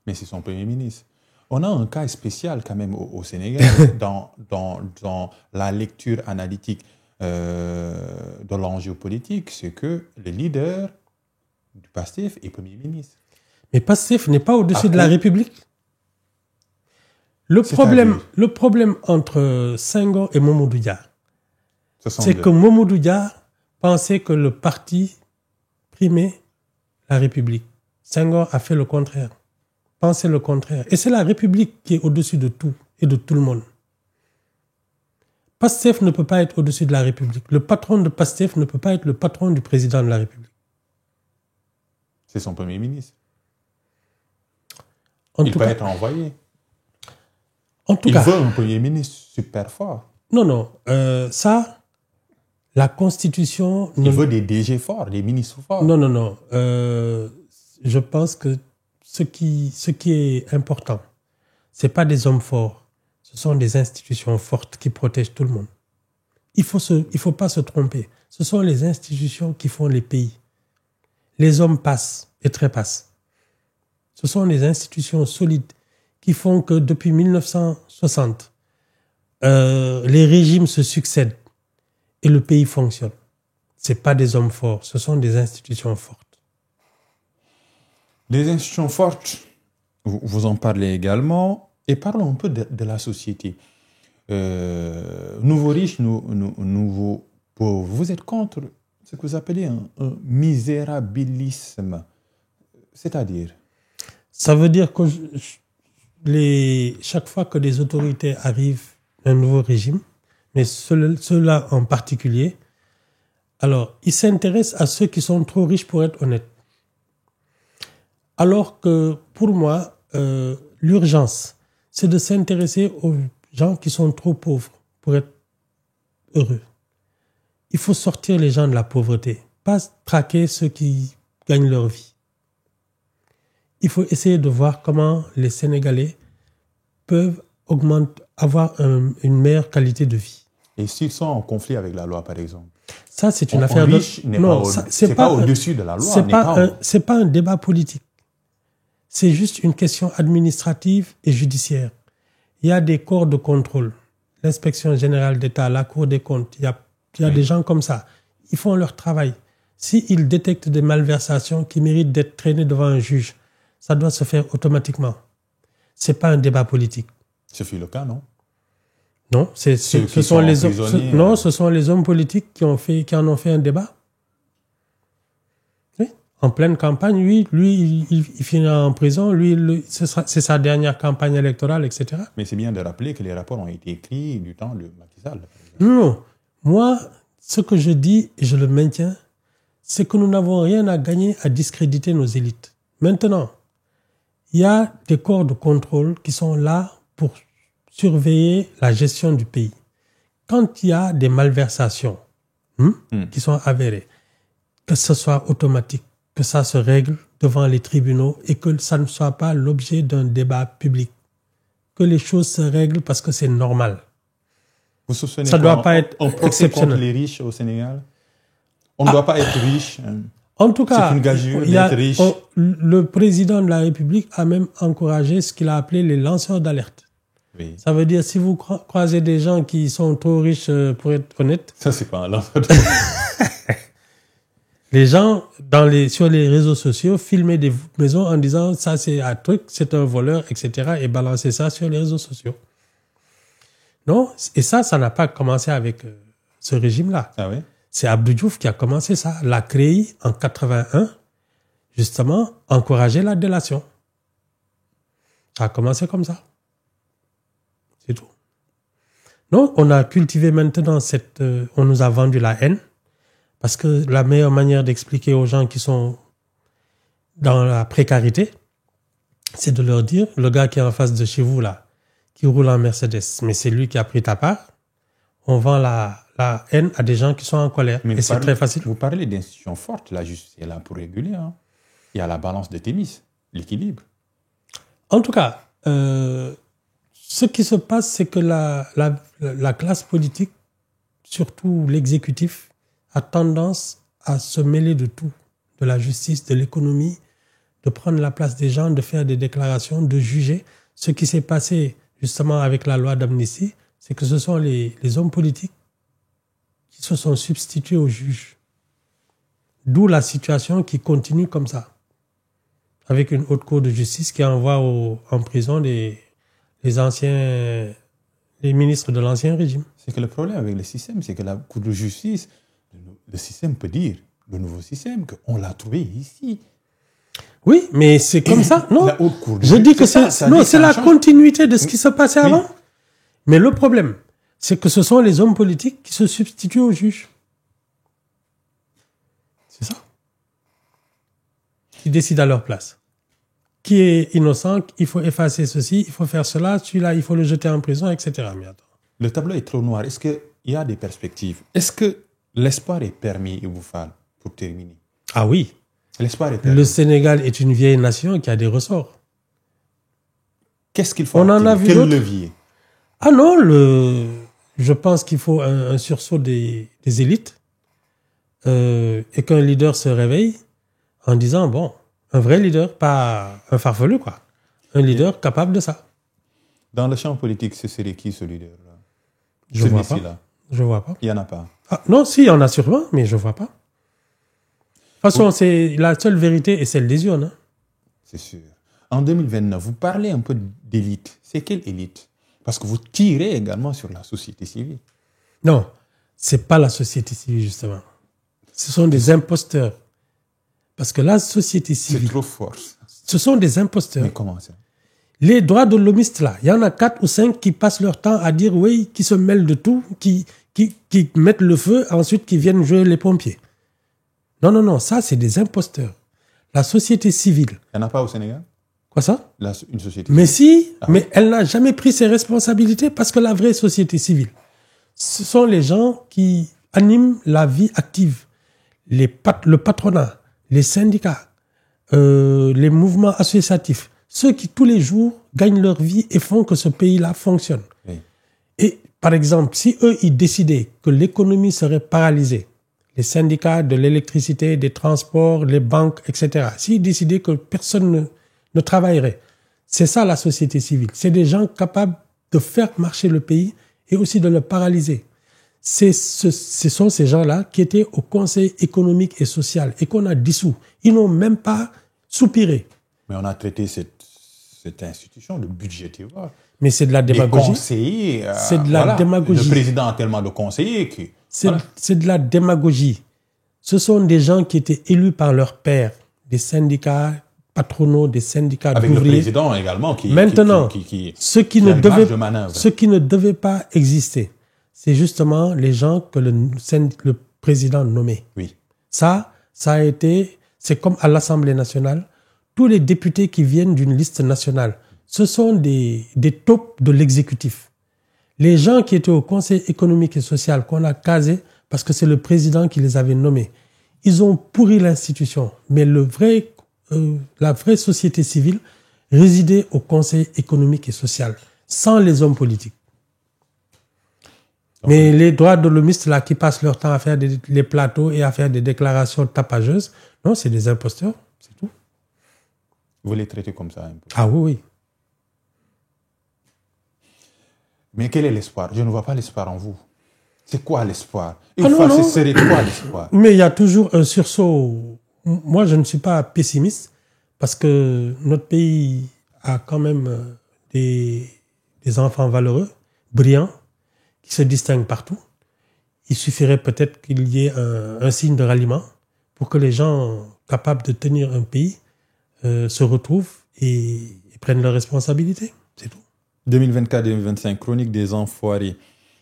Mais c'est son Premier ministre. On a un cas spécial quand même au Sénégal dans la lecture analytique de l'enjeu politique, c'est que le leader du PASTEF est Premier ministre. Mais PASTEF n'est pas au-dessus de la République. Le problème entre Senghor et Mamadou Dia, c'est que Mamadou Dia pensait que le parti primait la République. Senghor a fait le contraire. Pensait le contraire. Et c'est la République qui est au-dessus de tout et de tout le monde. PASTEF ne peut pas être au-dessus de la République. Le patron de PASTEF ne peut pas être le patron du président de la République. C'est son Premier ministre. Il peut être envoyé. Il veut un Premier ministre super fort. Non. La Constitution... Il veut des DG forts, des ministres forts. Non. Je pense que ce qui est important, ce n'est pas des hommes forts. Ce sont des institutions fortes qui protègent tout le monde. Il faut pas se tromper. Ce sont les institutions qui font les pays. Les hommes passent et trépassent. Ce sont les institutions solides qui font que depuis 1960, les régimes se succèdent et le pays fonctionne. Ce n'est pas des hommes forts, ce sont des institutions fortes. Des institutions fortes, vous en parlez également. Et parlons un peu de la société. Nouveaux riches, nouveaux pauvres. Vous êtes contre ce que vous appelez un misérabilisme. C'est-à-dire? Ça veut dire que chaque fois que des autorités arrivent, un nouveau régime, mais ceux-là en particulier, Alors, ils s'intéressent à ceux qui sont trop riches pour être honnêtes. Alors que, pour moi, l'urgence, c'est de s'intéresser aux gens qui sont trop pauvres pour être heureux. Il faut sortir les gens de la pauvreté, pas traquer ceux qui gagnent leur vie. Il faut essayer de voir comment les Sénégalais peuvent avoir une meilleure qualité de vie. Et s'ils sont en conflit avec la loi, par exemple? Ça, c'est une affaire de... Non, c'est pas au-dessus de la loi. C'est pas un débat politique. C'est juste une question administrative et judiciaire. Il y a des corps de contrôle. L'Inspection générale d'État, la Cour des comptes, il y a des gens comme ça. Ils font leur travail. S'ils détectent des malversations qui méritent d'être traînées devant un juge, ça doit se faire automatiquement. C'est pas un débat politique. Ce fut le cas, non? Non, ce sont les hommes politiques qui en ont fait un débat. Oui. En pleine campagne, lui, il finit en prison. C'est sa dernière campagne électorale, etc. Mais c'est bien de rappeler que les rapports ont été écrits du temps de Macky Sall. Non. Moi, ce que je dis, et je le maintiens, c'est que nous n'avons rien à gagner à discréditer nos élites. Maintenant, il y a des corps de contrôle qui sont là pour surveiller la gestion du pays. Quand il y a des malversations qui sont avérées, que ce soit automatique, que ça se règle devant les tribunaux et que ça ne soit pas l'objet d'un débat public. Que les choses se règlent parce que c'est normal. Vous soupçonnez ça ne doit pas être exceptionnel. Contre les riches au Sénégal? On ne doit pas être riche. En tout cas, c'est une gageure d'être riche. Le président de la République a même encouragé ce qu'il a appelé les lanceurs d'alerte. Oui. Ça veut dire si vous croisez des gens qui sont trop riches pour être honnêtes. Ça, c'est pas un lanceur d'alerte. Les gens sur les réseaux sociaux filmaient des maisons en disant ça c'est un truc, c'est un voleur, etc. et balancer ça sur les réseaux sociaux. Non, et ça n'a pas commencé avec ce régime-là. Ah oui? C'est Abdou Diouf qui a commencé ça. La CREI, en 81, justement, encourageait la délation. Ça a commencé comme ça. C'est tout. Non, on a cultivé maintenant on nous a vendu la haine, parce que la meilleure manière d'expliquer aux gens qui sont dans la précarité, c'est de leur dire, le gars qui est en face de chez vous, là, qui roule en Mercedes, mais c'est lui qui a pris ta part, on vend la haine à des gens qui sont en colère. Mais et c'est très facile. Vous parlez d'institutions fortes, la justice est là pour réguler. Hein. Il y a la balance de Thémis, l'équilibre. En tout cas, ce qui se passe, c'est que la classe politique, surtout l'exécutif, a tendance à se mêler de tout, de la justice, de l'économie, de prendre la place des gens, de faire des déclarations, de juger. Ce qui s'est passé justement avec la loi d'amnistie, c'est que ce sont les hommes politiques qui se sont substitués aux juges. D'où la situation qui continue comme ça, avec une haute cour de justice qui envoie en prison les ministres de l'ancien régime. C'est que le problème avec le système, c'est que la cour de justice, le système peut dire, le nouveau système, qu'on l'a trouvé ici. Oui, mais c'est comme ça. Non, la haute cour de je dis que c'est la continuité de ce qui se passait avant. Mais le problème, c'est que ce sont les hommes politiques qui se substituent aux juges. C'est ça. Qui décident à leur place. Qui est innocent, il faut effacer ceci, il faut faire cela, celui-là, il faut le jeter en prison, etc. Mais attends. Le tableau est trop noir. Est-ce qu'il y a des perspectives? Est-ce que l'espoir est permis, Iboufal, pour terminer? Ah oui. L'espoir est permis. Le Sénégal est une vieille nation qui a des ressorts. Qu'est-ce qu'il faut? On en a vu quel levier? Ah non, je pense qu'il faut un sursaut des élites et qu'un leader se réveille en disant, bon, un vrai leader, pas un farfelu, quoi. Un leader capable de ça. Dans le champ politique, ce serait qui ce leader-là? Je vois pas. Je vois pas. Il n'y en a pas. Ah, non, si, il y en a sûrement, mais je vois pas. De toute façon, c'est la seule vérité est celle des urnes. Hein. C'est sûr. En 2029, vous parlez un peu d'élite. C'est quelle élite? Parce que vous tirez également sur la société civile. Non, c'est pas la société civile, justement. Ce sont des imposteurs. Parce que la société civile... C'est trop fort. Ce sont des imposteurs. Mais comment ça? Les droits de l'homiste, là, il y en a 4 ou 5 qui passent leur temps à dire, oui, qui se mêlent de tout, qui qui mettent le feu, ensuite qui viennent jouer les pompiers. Non, ça, c'est des imposteurs. La société civile. Il n'y en a pas au Sénégal? Quoi ça? Une société mais civile. Si, mais elle n'a jamais pris ses responsabilités parce que la vraie société civile, ce sont les gens qui animent la vie active. Le patronat, les syndicats, les mouvements associatifs, ceux qui tous les jours gagnent leur vie et font que ce pays-là fonctionne. Oui. Et par exemple, si eux, ils décidaient que l'économie serait paralysée, les syndicats de l'électricité, des transports, les banques, etc., s'ils décidaient que personne ne travaillerait, c'est ça la société civile. C'est des gens capables de faire marcher le pays et aussi de le paralyser. Ce sont ces gens-là qui étaient au Conseil économique et social et qu'on a dissous. Ils n'ont même pas soupiré. Mais on a traité cette institution de budgétaire. Mais c'est de la démagogie. Les conseillers, c'est de la démagogie. Le président a tellement de conseillers que... C'est de la démagogie. Ce sont des gens qui étaient élus par leur père, des syndicats patronaux, des syndicats d'ouvriers. Avec le président également qui... Maintenant, ce qui ne devait pas exister, c'est justement les gens que le président nommait. Oui. Ça a été... C'est comme à l'Assemblée nationale, tous les députés qui viennent d'une liste nationale, ce sont des taupes de l'exécutif. Les gens qui étaient au Conseil économique et social, qu'on a casé parce que c'est le président qui les avait nommés, ils ont pourri l'institution. Mais la vraie société civile résidait au Conseil économique et social, sans les hommes politiques. Okay. Mais les droits de l'hommiste là qui passent leur temps à faire les plateaux et à faire des déclarations tapageuses, non, c'est des imposteurs, c'est tout. Vous les traitez comme ça un peu? Ah oui. Mais quel est l'espoir? Je ne vois pas l'espoir en vous. C'est quoi l'espoir? Ce serait quoi l'espoir? Mais il y a toujours un sursaut. Moi, je ne suis pas pessimiste parce que notre pays a quand même des enfants valeureux, brillants, qui se distinguent partout. Il suffirait peut-être qu'il y ait un signe de ralliement pour que les gens capables de tenir un pays se retrouvent et prennent leurs responsabilités. C'est tout. 2024-2025, Chronique des Enfoirés.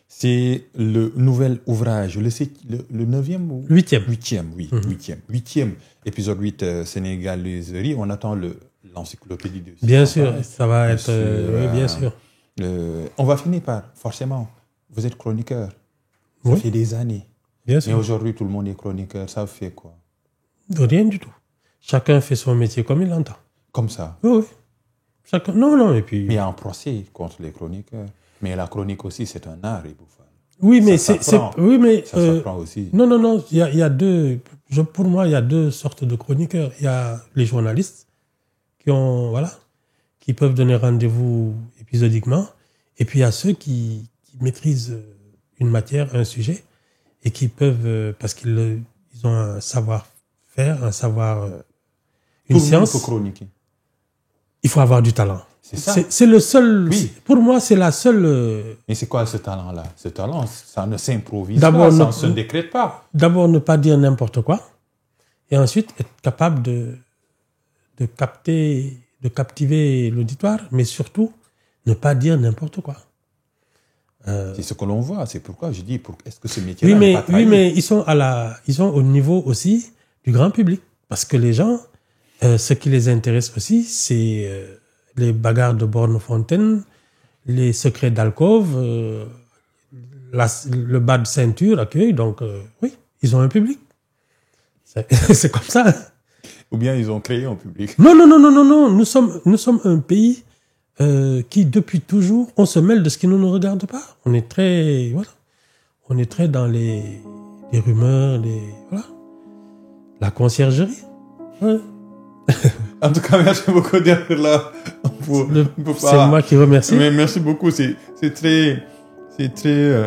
C'est le nouvel ouvrage, le 9e ou 8e. 8e, oui. 8e. Épisode 8, Sénégaliserie. On attend l'encyclopédie de... Bien sûr, ça va être... oui, bien sûr. On va finir par, forcément, vous êtes chroniqueur. Ça fait des années. Bien sûr. Mais aujourd'hui, tout le monde est chroniqueur. Ça fait quoi? Rien du tout. Chacun fait son métier comme il l'entend. Comme ça? Oui. Chacun... Non, et puis... Mais il y a un procès contre les chroniqueurs. Mais la chronique aussi, c'est un art, Eboufal. Oui, mais ça s'apprend aussi. Non. Il y a deux... Pour moi, il y a deux sortes de chroniqueurs. Il y a les journalistes qui peuvent donner rendez-vous épisodiquement. Et puis, il y a ceux qui maîtrisent une matière, un sujet, et qui peuvent... parce qu'ils ont un savoir-faire, un savoir... une science. Tout le monde peut chroniquer. Il faut avoir du talent. C'est ça. C'est le seul... Oui. Pour moi, c'est la seule... Mais c'est quoi ce talent-là? Ce talent, ça ne s'improvise pas, ça ne se décrète pas. D'abord, ne pas dire n'importe quoi. Et ensuite, être capable de captiver l'auditoire, mais surtout, ne pas dire n'importe quoi. C'est ce que l'on voit. C'est pourquoi je dis, est-ce que ce métier-là n'est pas trahi? Oui, mais ils sont au niveau aussi du grand public. Parce que les gens, ce qui les intéresse aussi, c'est les bagarres de borne-fontaine, les secrets d'alcôve, le bas de ceinture, accueil. Donc, oui, ils ont un public. C'est comme ça. Ou bien ils ont créé un public. Non. Nous sommes un pays qui, depuis toujours, on se mêle de ce qui ne nous regarde pas. On est très dans les rumeurs, la conciergerie. Ouais. En tout cas, merci beaucoup d'être là. C'est moi qui remercie. Mais merci beaucoup. C'est très,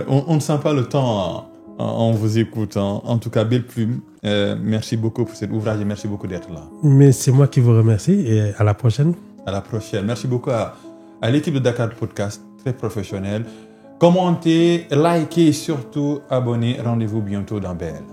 on ne sent pas le temps en vous écoutant. En tout cas, belle plume. Merci beaucoup pour cet ouvrage et merci beaucoup d'être là. Mais c'est moi qui vous remercie et à la prochaine. À la prochaine. Merci beaucoup à l'équipe de Dakar Podcast, très professionnelle. Commentez, likez et surtout abonnez. Rendez-vous bientôt dans Belle.